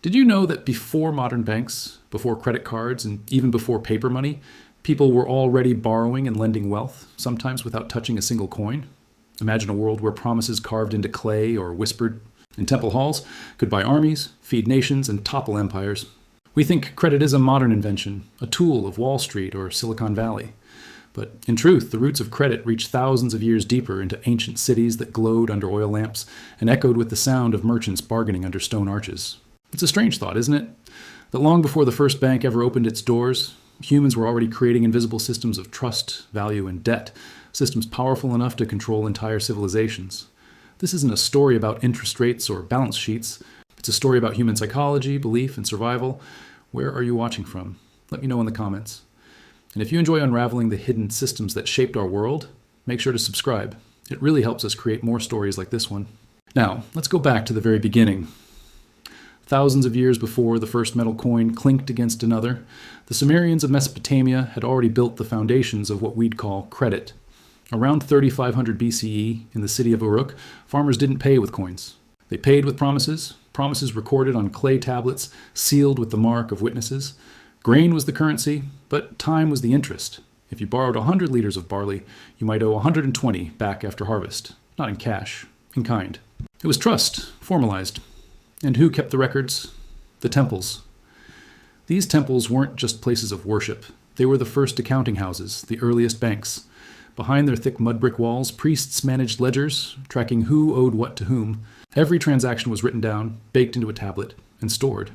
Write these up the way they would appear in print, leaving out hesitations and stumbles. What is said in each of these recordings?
Did you know that before modern banks, before credit cards, and even before paper money, people were already borrowing and lending wealth, sometimes without touching a single coin? Imagine a world where promises carved into clay or whispered in temple halls could buy armies, feed nations, and topple empires. We think credit is a modern invention, a tool of Wall Street or Silicon Valley. But in truth, the roots of credit reach thousands of years deeper into ancient cities that glowed under oil lamps and echoed with the sound of merchants bargaining under stone arches. It's a strange thought, isn't it? That long before the first bank ever opened its doors, humans were already creating invisible systems of trust, value, and debt, systems powerful enough to control entire civilizations. This isn't a story about interest rates or balance sheets. It's a story about human psychology, belief, and survival. Where are you watching from? Let me know in the comments. And if you enjoy unraveling the hidden systems that shaped our world, make sure to subscribe. It really helps us create more stories like this one. Now, let's go back to the very beginning. Thousands of years before the first metal coin clinked against another, the Sumerians of Mesopotamia had already built the foundations of what we'd call credit. Around 3500 BCE, in the city of Uruk, farmers didn't pay with coins. They paid with promises recorded on clay tablets, sealed with the mark of witnesses. Grain was the currency, but time was the interest. If you borrowed 100 liters of barley, you might owe 120 back after harvest. Not in cash, in kind. It was trust, formalized. And who kept the records? The temples. These temples weren't just places of worship. They were the first accounting houses, the earliest banks. Behind their thick mud brick walls, priests managed ledgers, tracking who owed what to whom. Every transaction was written down, baked into a tablet, and stored.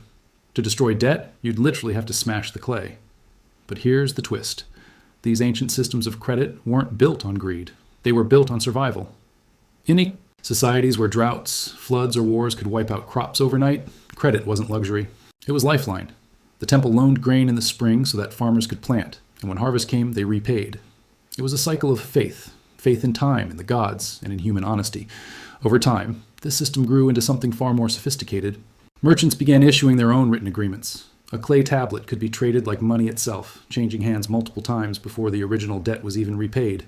To destroy debt, you'd literally have to smash the clay. But here's the twist. These ancient systems of credit weren't built on greed. They were built on survival. In societies where droughts, floods, or wars could wipe out crops overnight, credit wasn't luxury. It was lifeline. The temple loaned grain in the spring so that farmers could plant, and when harvest came, they repaid. It was a cycle of faith in time, in the gods, and in human honesty. Over time, this system grew into something far more sophisticated. Merchants began issuing their own written agreements. A clay tablet could be traded like money itself, changing hands multiple times before the original debt was even repaid.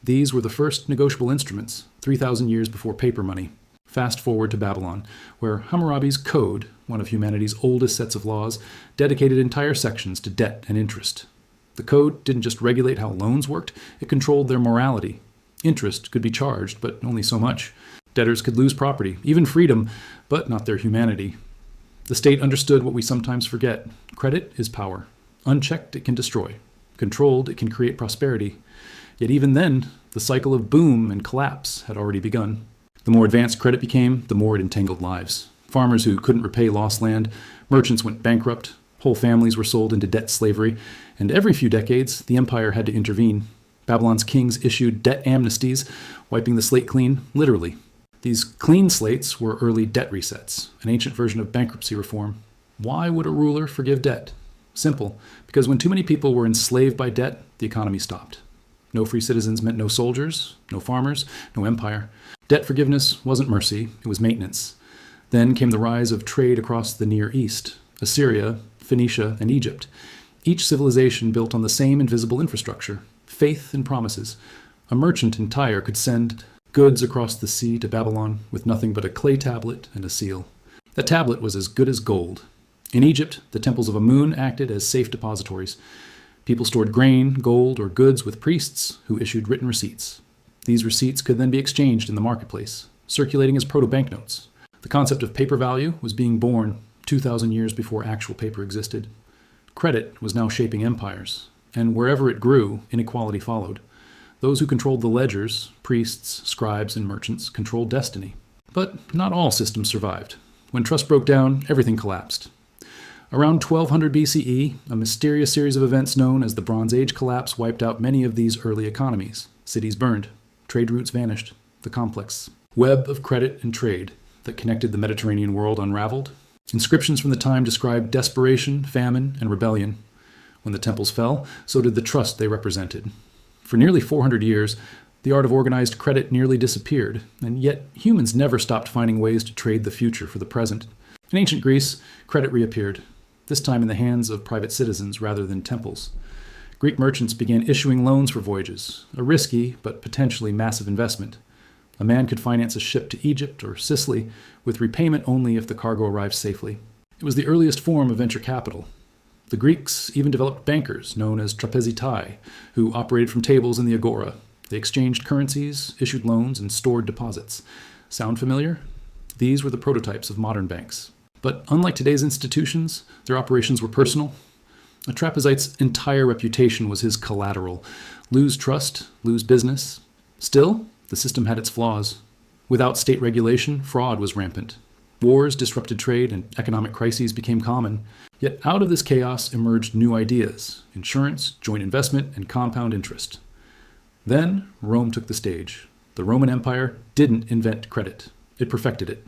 These were the first negotiable instruments, 3,000 years before paper money. Fast forward to Babylon, where Hammurabi's Code, one of humanity's oldest sets of laws, dedicated entire sections to debt and interest. The code didn't just regulate how loans worked, it controlled their morality. Interest could be charged, but only so much. Debtors could lose property, even freedom, but not their humanity. The state understood what we sometimes forget. Credit is power. Unchecked, it can destroy. Controlled, it can create prosperity. Yet even then, the cycle of boom and collapse had already begun. The more advanced credit became, the more it entangled lives. Farmers who couldn't repay lost land, merchants went bankrupt, whole families were sold into debt slavery, and every few decades, the empire had to intervene. Babylon's kings issued debt amnesties, wiping the slate clean, literally. These clean slates were early debt resets, an ancient version of bankruptcy reform. Why would a ruler forgive debt? Simple, because when too many people were enslaved by debt, the economy stopped. No free citizens meant no soldiers, no farmers, no empire. Debt forgiveness wasn't mercy, it was maintenance. Then came the rise of trade across the Near East, Assyria, Phoenicia, and Egypt. Each civilization built on the same invisible infrastructure, faith and promises. A merchant in Tyre could send goods across the sea to Babylon with nothing but a clay tablet and a seal. That tablet was as good as gold. In Egypt, the temples of Amun acted as safe depositories. People stored grain, gold, or goods with priests who issued written receipts. These receipts could then be exchanged in the marketplace, circulating as proto-banknotes. The concept of paper value was being born 2,000 years before actual paper existed. Credit was now shaping empires, and wherever it grew, inequality followed. Those who controlled the ledgers, priests, scribes, and merchants, controlled destiny. But not all systems survived. When trust broke down, everything collapsed. Around 1200 BCE, a mysterious series of events known as the Bronze Age collapse wiped out many of these early economies. Cities burned. Trade routes vanished. The complex web of credit and trade that connected the Mediterranean world unraveled. Inscriptions from the time described desperation, famine, and rebellion. When the temples fell, so did the trust they represented. For nearly 400 years, the art of organized credit nearly disappeared, and yet humans never stopped finding ways to trade the future for the present. In ancient Greece, credit reappeared, this time in the hands of private citizens rather than temples. Greek merchants began issuing loans for voyages, a risky but potentially massive investment. A man could finance a ship to Egypt or Sicily with repayment only if the cargo arrived safely. It was the earliest form of venture capital. The Greeks even developed bankers, known as trapezitai, who operated from tables in the agora. They exchanged currencies, issued loans, and stored deposits. Sound familiar? These were the prototypes of modern banks. But unlike today's institutions, their operations were personal. A trapezite's entire reputation was his collateral. Lose trust, lose business. Still, the system had its flaws. Without state regulation, fraud was rampant. Wars disrupted trade and economic crises became common. Yet out of this chaos emerged new ideas: insurance, joint investment, and compound interest. Then Rome took the stage. The Roman Empire didn't invent credit. It perfected it.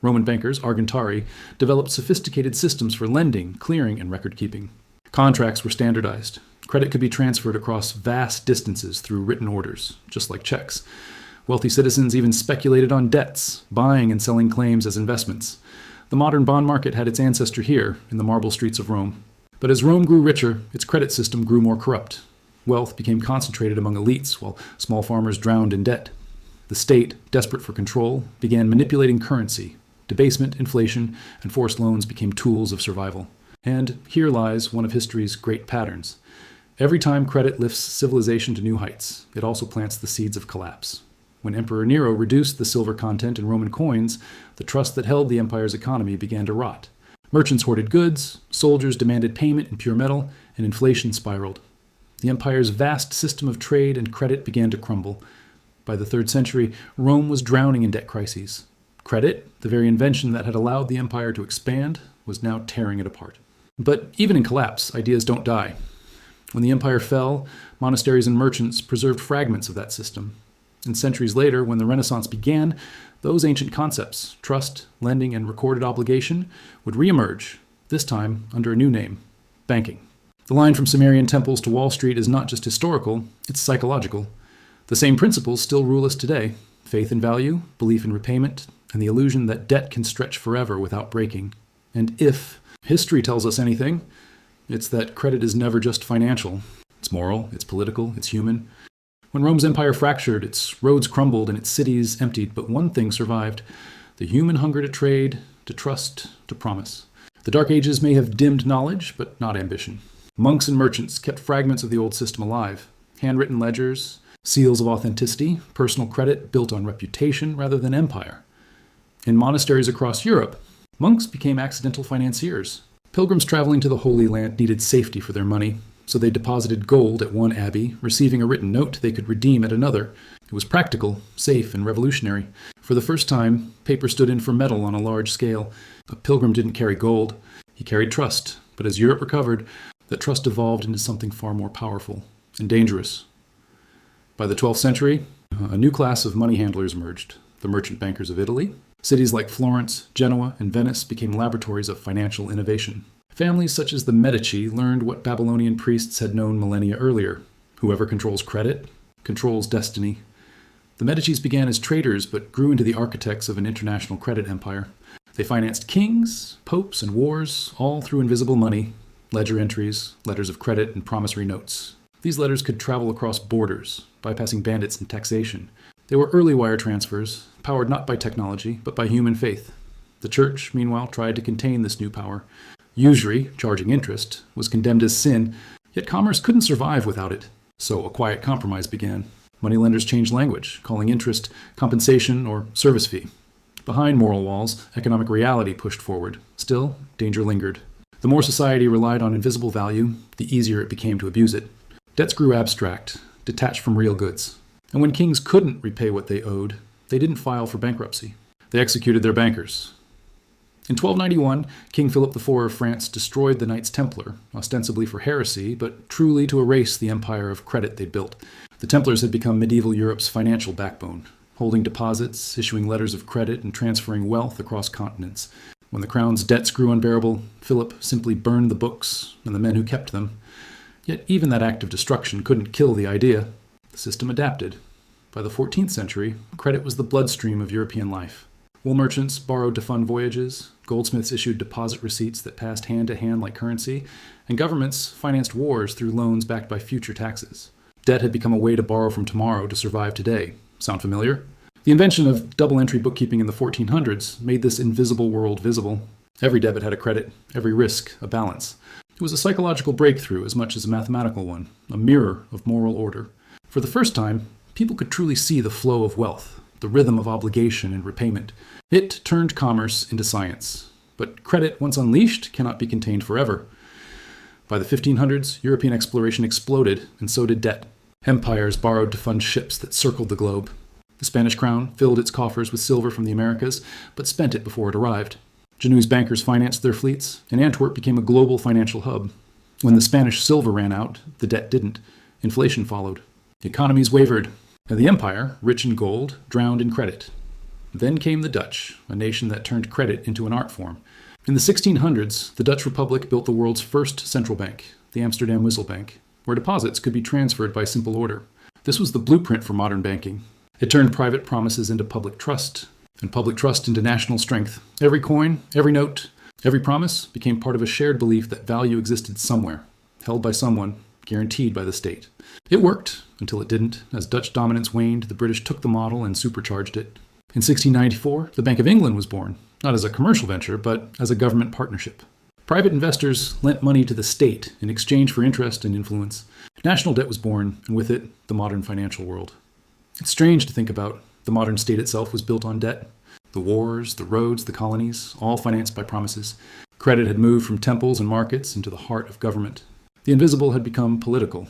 Roman bankers, Argentari, developed sophisticated systems for lending, clearing, and record-keeping. Contracts were standardized. Credit could be transferred across vast distances through written orders, just like checks. Wealthy citizens even speculated on debts, buying and selling claims as investments. The modern bond market had its ancestor here, in the marble streets of Rome. But as Rome grew richer, its credit system grew more corrupt. Wealth became concentrated among elites, while small farmers drowned in debt. The state, desperate for control, began manipulating currency. Debasement, inflation, and forced loans became tools of survival. And here lies one of history's great patterns. Every time credit lifts civilization to new heights, it also plants the seeds of collapse. When Emperor Nero reduced the silver content in Roman coins, the trust that held the empire's economy began to rot. Merchants hoarded goods, soldiers demanded payment in pure metal, and inflation spiraled. The empire's vast system of trade and credit began to crumble. By the 3rd century, Rome was drowning in debt crises. Credit, the very invention that had allowed the empire to expand, was now tearing it apart. But even in collapse, ideas don't die. When the empire fell, monasteries and merchants preserved fragments of that system. And centuries later, when the Renaissance began, those ancient concepts, trust, lending, and recorded obligation, would reemerge, this time under a new name: banking. The line from Sumerian temples to Wall Street is not just historical, it's psychological. The same principles still rule us today: faith in value, belief in repayment, and the illusion that debt can stretch forever without breaking. And if history tells us anything, it's that credit is never just financial. It's moral, it's political, it's human. When Rome's empire fractured, its roads crumbled and its cities emptied, but one thing survived: the human hunger to trade, to trust, to promise. The Dark Ages may have dimmed knowledge, but not ambition. Monks and merchants kept fragments of the old system alive: handwritten ledgers, seals of authenticity, personal credit built on reputation rather than empire. In monasteries across Europe, monks became accidental financiers. Pilgrims traveling to the Holy Land needed safety for their money, so they deposited gold at one abbey, receiving a written note they could redeem at another. It was practical, safe, and revolutionary. For the first time, paper stood in for metal on a large scale. A pilgrim didn't carry gold. He carried trust. But as Europe recovered, that trust evolved into something far more powerful and dangerous. By the 12th century, a new class of money handlers emerged: the merchant bankers of Italy. Cities like Florence, Genoa, and Venice became laboratories of financial innovation. Families such as the Medici learned what Babylonian priests had known millennia earlier: whoever controls credit controls destiny. The Medicis began as traders, but grew into the architects of an international credit empire. They financed kings, popes, and wars, all through invisible money: ledger entries, letters of credit, and promissory notes. These letters could travel across borders, bypassing bandits and taxation. They were early wire transfers, powered not by technology, but by human faith. The church, meanwhile, tried to contain this new power. Usury, charging interest, was condemned as sin, yet commerce couldn't survive without it. So a quiet compromise began. Moneylenders changed language, calling interest compensation or service fee. Behind moral walls, economic reality pushed forward. Still, danger lingered. The more society relied on invisible value, the easier it became to abuse it. Debts grew abstract, detached from real goods. And when kings couldn't repay what they owed, they didn't file for bankruptcy. They executed their bankers. In 1291, King Philip IV of France destroyed the Knights Templar, ostensibly for heresy, but truly to erase the empire of credit they'd built. The Templars had become medieval Europe's financial backbone, holding deposits, issuing letters of credit, and transferring wealth across continents. When the crown's debts grew unbearable, Philip simply burned the books and the men who kept them. Yet even that act of destruction couldn't kill the idea. The system adapted. By the 14th century, credit was the bloodstream of European life. Wool merchants borrowed to fund voyages, goldsmiths issued deposit receipts that passed hand to hand like currency, and governments financed wars through loans backed by future taxes. Debt had become a way to borrow from tomorrow to survive today. Sound familiar? The invention of double-entry bookkeeping in the 1400s made this invisible world visible. Every debit had a credit, every risk a balance. It was a psychological breakthrough as much as a mathematical one, a mirror of moral order. For the first time, people could truly see the flow of wealth, the rhythm of obligation and repayment. It turned commerce into science. But credit, once unleashed, cannot be contained forever. By the 1500s, European exploration exploded, and so did debt. Empires borrowed to fund ships that circled the globe. The Spanish crown filled its coffers with silver from the Americas, but spent it before it arrived. Genoese bankers financed their fleets, and Antwerp became a global financial hub. When the Spanish silver ran out, the debt didn't. Inflation followed. The economies wavered, and the empire, rich in gold, drowned in credit. Then came the Dutch, a nation that turned credit into an art form. In the 1600s, the Dutch Republic built the world's first central bank, the Amsterdam Wisselbank, where deposits could be transferred by simple order. This was the blueprint for modern banking. It turned private promises into public trust, and public trust into national strength. Every coin, every note, every promise became part of a shared belief that value existed somewhere, held by someone, guaranteed by the state. It worked, until it didn't. As Dutch dominance waned, the British took the model and supercharged it. In 1694, the Bank of England was born, not as a commercial venture, but as a government partnership. Private investors lent money to the state in exchange for interest and influence. National debt was born, and with it, the modern financial world. It's strange to think about. The modern state itself was built on debt. The wars, the roads, the colonies, all financed by promises. Credit had moved from temples and markets into the heart of government. The invisible had become political.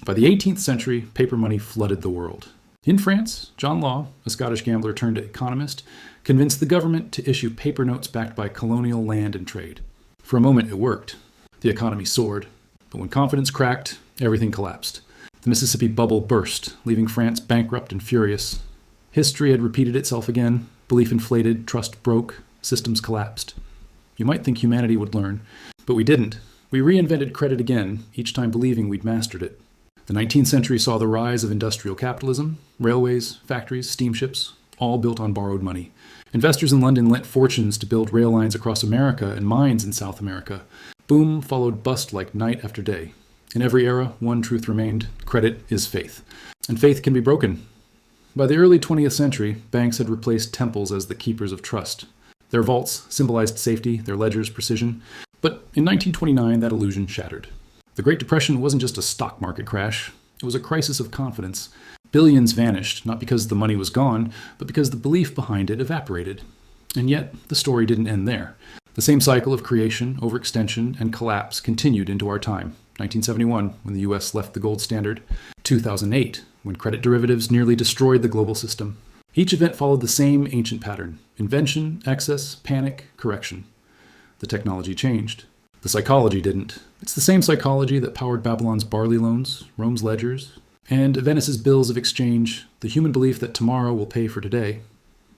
By the 18th century, paper money flooded the world. In France, John Law, a Scottish gambler turned economist, convinced the government to issue paper notes backed by colonial land and trade. For a moment, it worked. The economy soared. But when confidence cracked, everything collapsed. The Mississippi bubble burst, leaving France bankrupt and furious. History had repeated itself again. Belief inflated, trust broke, systems collapsed. You might think humanity would learn, but we didn't. We reinvented credit again, each time believing we'd mastered it. The 19th century saw the rise of industrial capitalism, railways, factories, steamships, all built on borrowed money. Investors in London lent fortunes to build rail lines across America and mines in South America. Boom followed bust like night after day. In every era, one truth remained: credit is faith. And faith can be broken. By the early 20th century, banks had replaced temples as the keepers of trust. Their vaults symbolized safety, their ledgers precision. But in 1929, that illusion shattered. The Great Depression wasn't just a stock market crash. It was a crisis of confidence. Billions vanished, not because the money was gone, but because the belief behind it evaporated. And yet, the story didn't end there. The same cycle of creation, overextension, and collapse continued into our time. 1971, when the US left the gold standard. 2008, when credit derivatives nearly destroyed the global system. Each event followed the same ancient pattern: invention, excess, panic, correction. The technology changed. The psychology didn't. It's the same psychology that powered Babylon's barley loans, Rome's ledgers, and Venice's bills of exchange, the human belief that tomorrow will pay for today.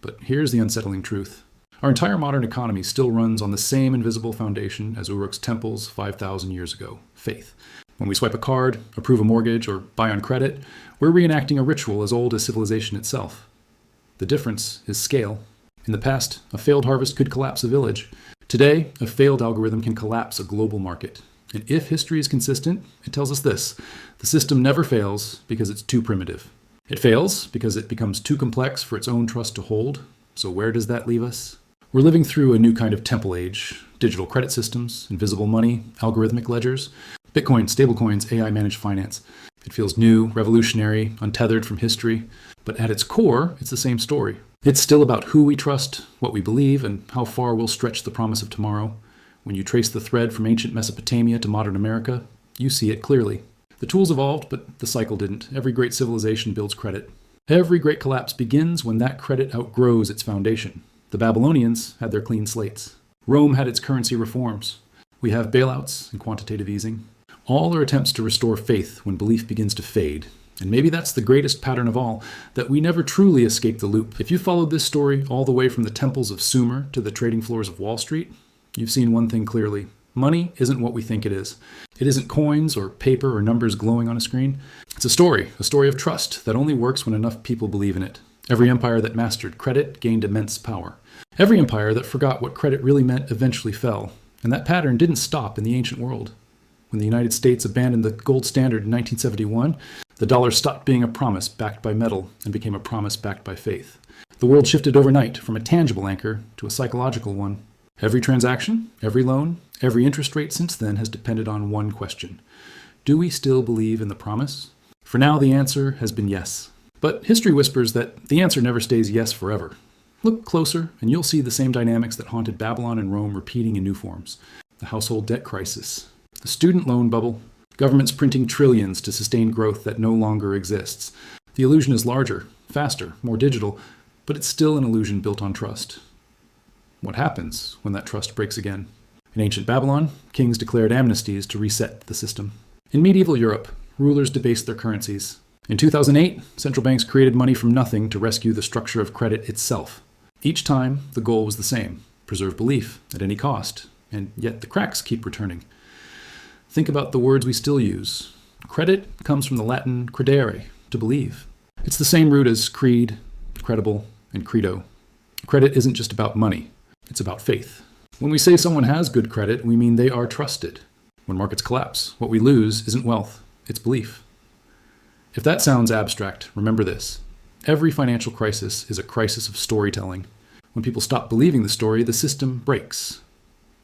But here's the unsettling truth. Our entire modern economy still runs on the same invisible foundation as Uruk's temples 5,000 years ago: faith. When we swipe a card, approve a mortgage, or buy on credit, we're reenacting a ritual as old as civilization itself. The difference is scale. In the past, a failed harvest could collapse a village. Today, a failed algorithm can collapse a global market. And if history is consistent, it tells us this: the system never fails because it's too primitive. It fails because it becomes too complex for its own trust to hold. So where does that leave us? We're living through a new kind of temple age: digital credit systems, invisible money, algorithmic ledgers, Bitcoin, stablecoins, AI-managed finance. It feels new, revolutionary, untethered from history. But at its core, it's the same story. It's still about who we trust, what we believe, and how far we'll stretch the promise of tomorrow. When you trace the thread from ancient Mesopotamia to modern America, you see it clearly. The tools evolved, but the cycle didn't. Every great civilization builds credit. Every great collapse begins when that credit outgrows its foundation. The Babylonians had their clean slates. Rome had its currency reforms. We have bailouts and quantitative easing. All are attempts to restore faith when belief begins to fade. And maybe that's the greatest pattern of all, that we never truly escape the loop. If you followed this story all the way from the temples of Sumer to the trading floors of Wall Street, you've seen one thing clearly. Money isn't what we think it is. It isn't coins or paper or numbers glowing on a screen. It's a story of trust that only works when enough people believe in it. Every empire that mastered credit gained immense power. Every empire that forgot what credit really meant eventually fell. And that pattern didn't stop in the ancient world. When the United States abandoned the gold standard in 1971, the dollar stopped being a promise backed by metal and became a promise backed by faith. The world shifted overnight from a tangible anchor to a psychological one. Every transaction, every loan, every interest rate since then has depended on one question. Do we still believe in the promise? For now, the answer has been yes. But history whispers that the answer never stays yes forever. Look closer, and you'll see the same dynamics that haunted Babylon and Rome repeating in new forms. The household debt crisis, the student loan bubble, governments printing trillions to sustain growth that no longer exists. The illusion is larger, faster, more digital, but it's still an illusion built on trust. What happens when that trust breaks again? In ancient Babylon, kings declared amnesties to reset the system. In medieval Europe, rulers debased their currencies. In 2008, central banks created money from nothing to rescue the structure of credit itself. Each time, the goal was the same: preserve belief at any cost, and yet the cracks keep returning. Think about the words we still use. Credit comes from the Latin credere, to believe. It's the same root as creed, credible, and credo. Credit isn't just about money, it's about faith. When we say someone has good credit, we mean they are trusted. When markets collapse, what we lose isn't wealth, it's belief. If that sounds abstract, remember this. Every financial crisis is a crisis of storytelling. When people stop believing the story, the system breaks.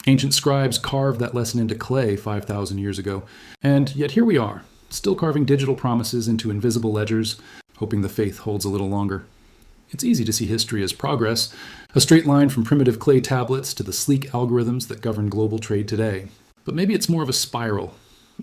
Ancient scribes carved that lesson into clay 5,000 years ago, and yet here we are, still carving digital promises into invisible ledgers, hoping the faith holds a little longer. It's easy to see history as progress, a straight line from primitive clay tablets to the sleek algorithms that govern global trade today. But maybe it's more of a spiral,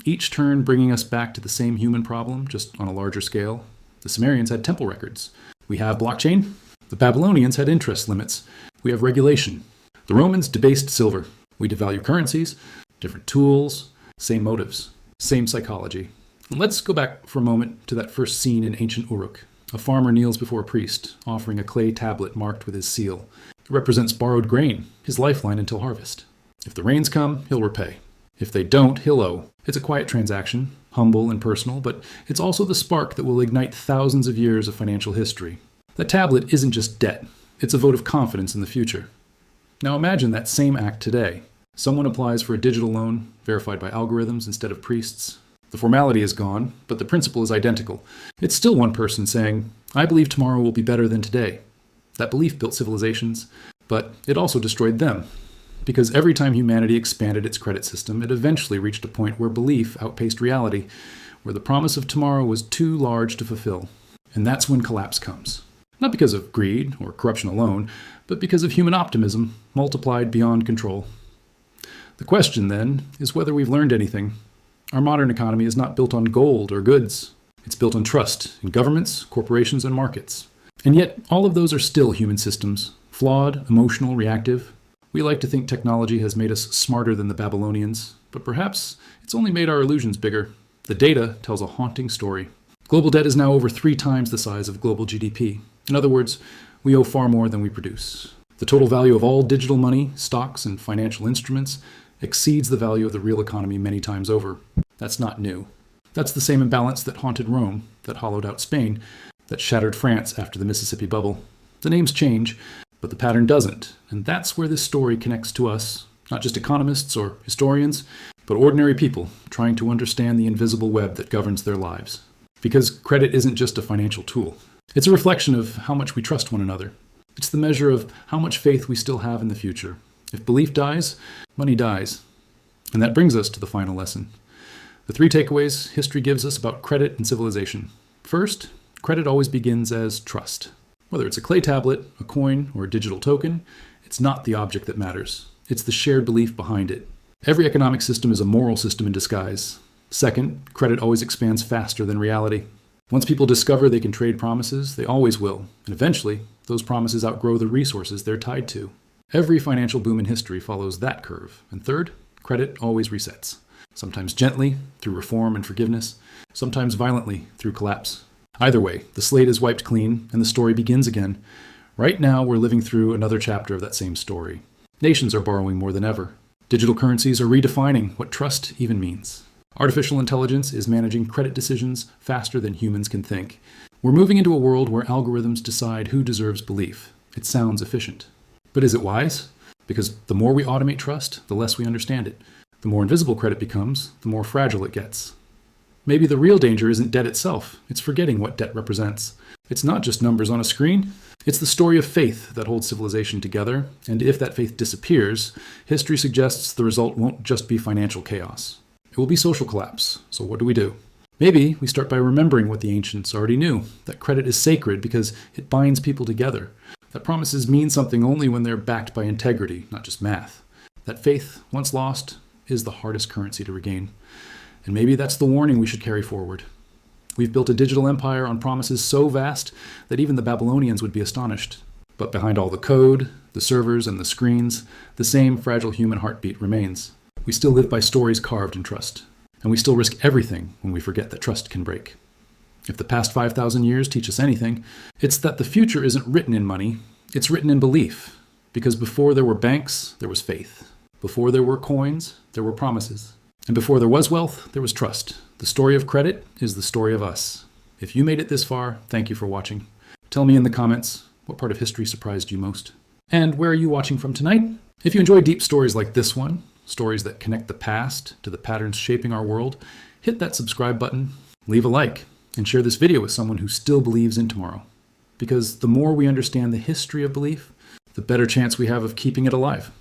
each turn bringing us back to the same human problem, just on a larger scale. The Sumerians had temple records. We have blockchain. The Babylonians had interest limits. We have regulation. The Romans debased silver. We devalue currencies, different tools, same motives, same psychology. And let's go back for a moment to that first scene in ancient Uruk. A farmer kneels before a priest, offering a clay tablet marked with his seal. It represents borrowed grain, his lifeline until harvest. If the rains come, he'll repay. If they don't, he'll owe. It's a quiet transaction, humble and personal, but it's also the spark that will ignite thousands of years of financial history. That tablet isn't just debt, it's a vote of confidence in the future. Now imagine that same act today. Someone applies for a digital loan, verified by algorithms instead of priests. The formality is gone, but the principle is identical. It's still one person saying, I believe tomorrow will be better than today. That belief built civilizations, but it also destroyed them. Because every time humanity expanded its credit system, it eventually reached a point where belief outpaced reality, where the promise of tomorrow was too large to fulfill. And that's when collapse comes. Not because of greed or corruption alone, but because of human optimism multiplied beyond control. The question, then, is whether we've learned anything. Our modern economy is not built on gold or goods. It's built on trust in governments, corporations, and markets. And yet, all of those are still human systems, flawed, emotional, reactive. We like to think technology has made us smarter than the Babylonians, but perhaps it's only made our illusions bigger. The data tells a haunting story. Global debt is now over 3 times the size of global GDP. In other words, we owe far more than we produce. The total value of all digital money, stocks, and financial instruments exceeds the value of the real economy many times over. That's not new. That's the same imbalance that haunted Rome, that hollowed out Spain, that shattered France after the Mississippi bubble. The names change, but the pattern doesn't, and that's where this story connects to us, not just economists or historians, but ordinary people trying to understand the invisible web that governs their lives. Because credit isn't just a financial tool. It's a reflection of how much we trust one another. It's the measure of how much faith we still have in the future. If belief dies, money dies. And that brings us to the final lesson. The 3 takeaways history gives us about credit and civilization. First, credit always begins as trust. Whether it's a clay tablet, a coin, or a digital token, it's not the object that matters. It's the shared belief behind it. Every economic system is a moral system in disguise. Second, credit always expands faster than reality. Once people discover they can trade promises, they always will, and eventually, those promises outgrow the resources they're tied to. Every financial boom in history follows that curve. And third, credit always resets. Sometimes gently, through reform and forgiveness, sometimes violently, through collapse. Either way, the slate is wiped clean, and the story begins again. Right now, we're living through another chapter of that same story. Nations are borrowing more than ever. Digital currencies are redefining what trust even means. Artificial intelligence is managing credit decisions faster than humans can think. We're moving into a world where algorithms decide who deserves belief. It sounds efficient. But is it wise? Because the more we automate trust, the less we understand it. The more invisible credit becomes, the more fragile it gets. Maybe the real danger isn't debt itself, it's forgetting what debt represents. It's not just numbers on a screen, it's the story of faith that holds civilization together, and if that faith disappears, history suggests the result won't just be financial chaos. It will be social collapse. So what do? Maybe we start by remembering what the ancients already knew, that credit is sacred because it binds people together, that promises mean something only when they're backed by integrity, not just math, that faith, once lost, is the hardest currency to regain. And maybe that's the warning we should carry forward. We've built a digital empire on promises so vast that even the Babylonians would be astonished. But behind all the code, the servers, and the screens, the same fragile human heartbeat remains. We still live by stories carved in trust. And we still risk everything when we forget that trust can break. If the past 5,000 years teach us anything, it's that the future isn't written in money, it's written in belief. Because before there were banks, there was faith. Before there were coins, there were promises. And before there was wealth, there was trust. The story of credit is the story of us. If you made it this far, thank you for watching. Tell me in the comments, what part of history surprised you most? And where are you watching from tonight? If you enjoy deep stories like this one, stories that connect the past to the patterns shaping our world, hit that subscribe button, leave a like, and share this video with someone who still believes in tomorrow. Because the more we understand the history of belief, the better chance we have of keeping it alive.